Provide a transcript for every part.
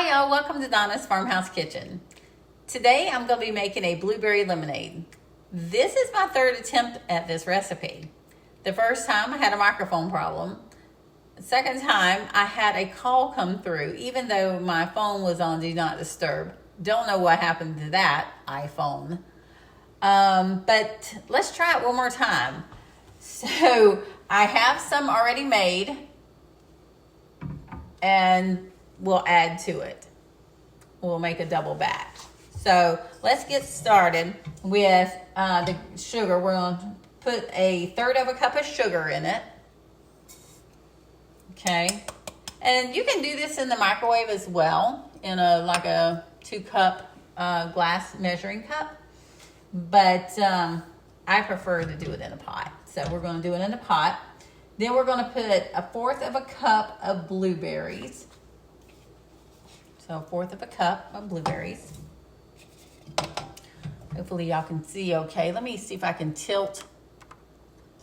Hi y'all, welcome to Donna's Farmhouse Kitchen. Today I'm going to be making a blueberry lemonade. This is my third attempt at this recipe. The first time I had a microphone problem. The second time I had a call come through even though my phone was on Do Not Disturb. Don't know what happened to that iPhone. But let's try it one more time. So I have some already made and we'll add to it. We'll make a double batch. So let's get started with the sugar. We're going to put a third of a cup of sugar in it. Okay. And you can do this in the microwave as well, in like a 2-cup glass measuring cup. But I prefer to do it in a pot. So we're going to do it in a pot. Then we're going to put a fourth of a cup of blueberries. So a fourth of a cup of blueberries. Hopefully y'all can see okay. Let me see if I can tilt.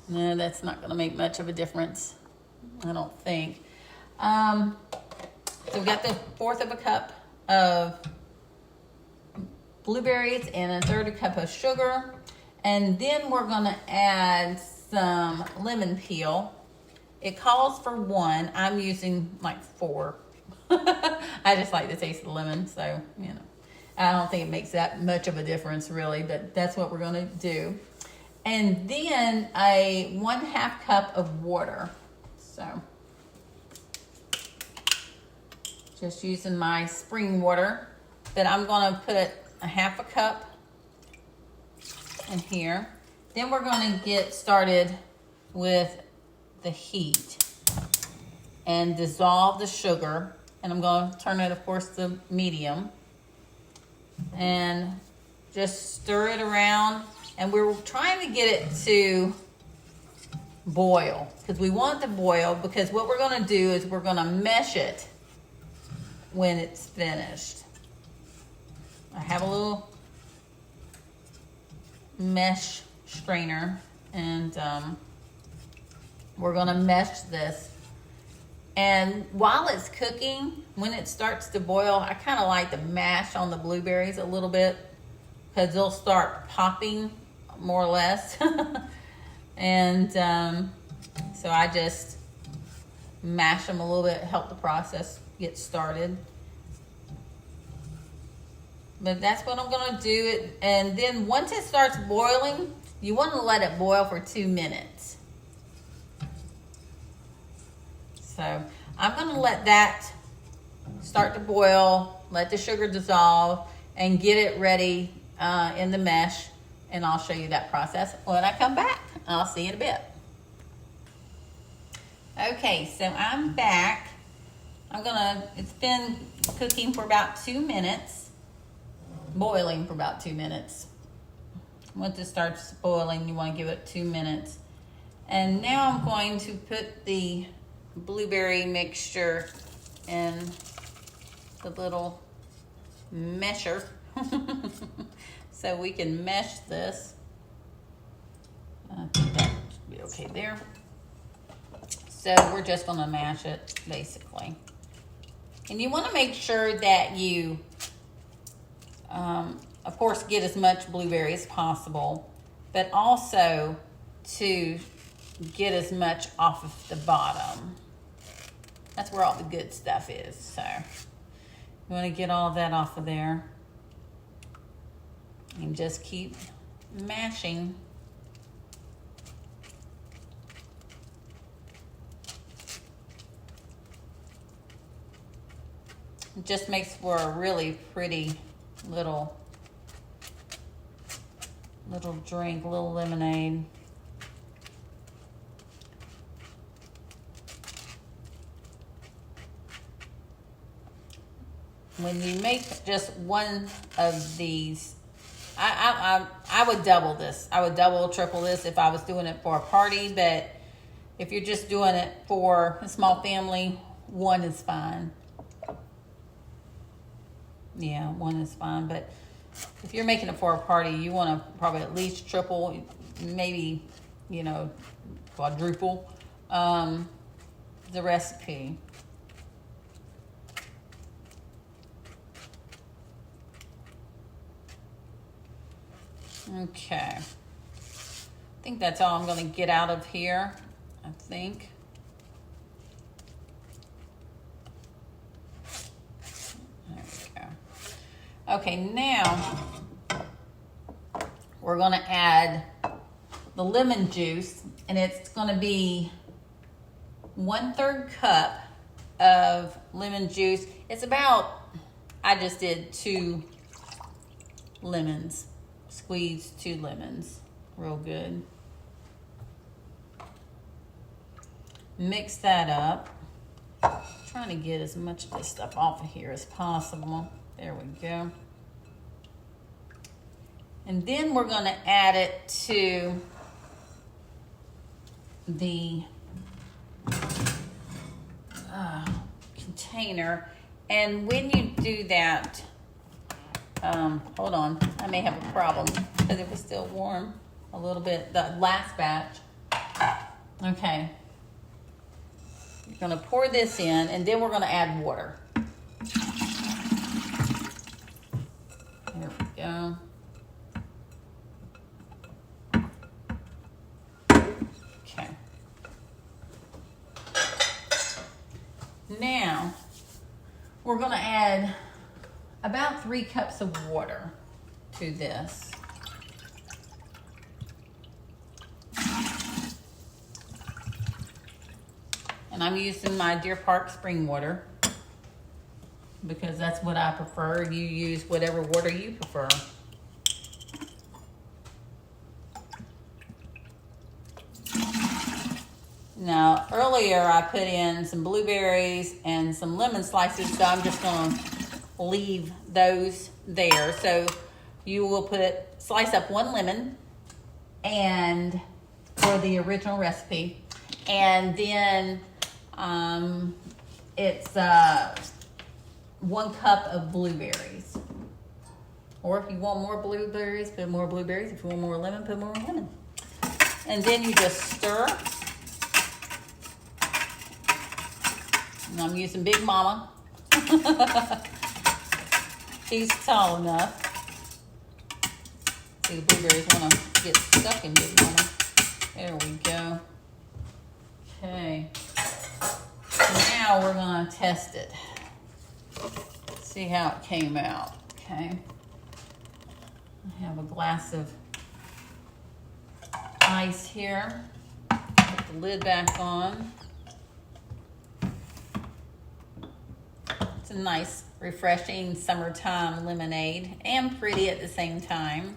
No, that's not going to make much of a difference, I don't think. So we got the fourth of a cup of blueberries and a third of a cup of sugar. And then we're going to add some lemon peel. It calls for 1. I'm using like 4. I just like the taste of the lemon, so, you know. I don't think it makes that much of a difference, really, but that's what we're going to do. And then a 1/2 cup of water. So, just using my spring water. But I'm going to put a 1/2 cup in here. Then we're going to get started with the heat and dissolve the sugar. And I'm going to turn it, of course, to medium. And just stir it around. And we're trying to get it to boil. Because we want it to boil. Because what we're going to do is we're going to mesh it when it's finished. I have a little mesh strainer. And we're going to mesh this. And while it's cooking, when it starts to boil, I kind of like to mash on the blueberries a little bit because they'll start popping more or less. And so I just mash them a little bit, help the process get started. But that's what I'm going to do. And then once it starts boiling, you want to let it boil for 2 minutes. So I'm going to let that start to boil, let the sugar dissolve, and get it ready in the mesh. And I'll show you that process when I come back. I'll see you in a bit. Okay, so I'm back. It's been cooking for about 2 minutes, boiling for about 2 minutes. Once it starts boiling, you want to give it 2 minutes. And now I'm going to put the blueberry mixture in the little mesher so we can mesh this. I think that should be okay there. So we're just going to mash it basically. And you want to make sure that you of course get as much blueberry as possible, but also to get as much off of the bottom. That's where all the good stuff is. So you want to get all that off of there and just keep mashing. It just makes for a really pretty little drink, little lemonade. When you make just one of these, I would double this. I would double, triple this if I was doing it for a party. But if you're just doing it for a small family, 1 is fine. Yeah, 1 is fine. But if you're making it for a party, you want to probably at least triple, maybe, quadruple the recipe. Okay. I think that's all I'm going to get out of here. I think. There we go. Okay, now we're going to add the lemon juice, and it's going to be 1/3 cup of lemon juice. It's about, I just did 2 lemons, squeezed 2 lemons, real good. Mix that up. Trying to get as much of this stuff off of here as possible. There we go. And then we're going to add it to the container. And when you do that, hold on, I may have a problem because it was still warm a little bit, the last batch. Okay. You're going to pour this in, and then we're going to add water. There we go. Okay. Now, we're going to add about 3 cups of water to this. And I'm using my Deer Park spring water because that's what I prefer. You use whatever water you prefer. Now, earlier I put in some blueberries and some lemon slices, so I'm just going to leave those there. So you will slice up 1 lemon and for the original recipe, and then it's 1 cup of blueberries. Or if you want more blueberries, put more blueberries. If you want more lemon, put more lemon. And then you just stir. And I'm using Big Mama. She's tall enough. See, the blueberries want to get stuck in Big Mama. There we go. Okay. Now we're going to test it. See how it came out. Okay. I have a glass of ice here. Put the lid back on. It's a nice, refreshing summertime lemonade and pretty at the same time.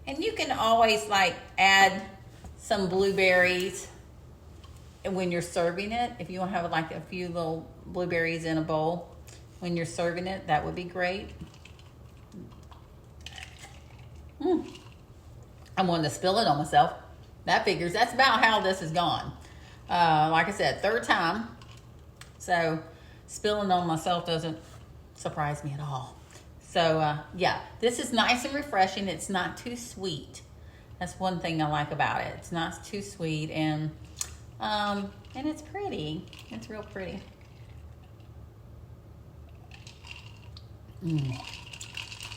And you can always add some blueberries when you're serving it. If you want to have a few little blueberries in a bowl when you're serving it, that would be great. I wanted to spill it on myself. That figures. That's about how this has gone. Like I said, 3rd time. So spilling on myself doesn't surprise me at all. So yeah, this is nice and refreshing. It's not too sweet. That's one thing I like about it. It's not too sweet, and it's pretty. It's real pretty.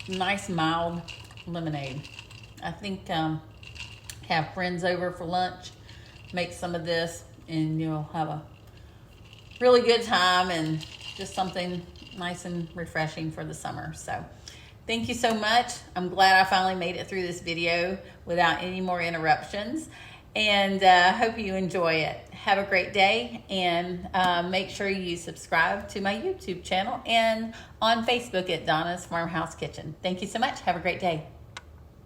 Nice mild lemonade. I think have friends over for lunch, make some of this, and you'll have a really good time and just something nice and refreshing for the summer. So thank you so much. I'm glad I finally made it through this video without any more interruptions, and hope you enjoy it. Have a great day, and make sure you subscribe to my YouTube channel and on Facebook at Donna's Farmhouse Kitchen. Thank you so much. Have a great day.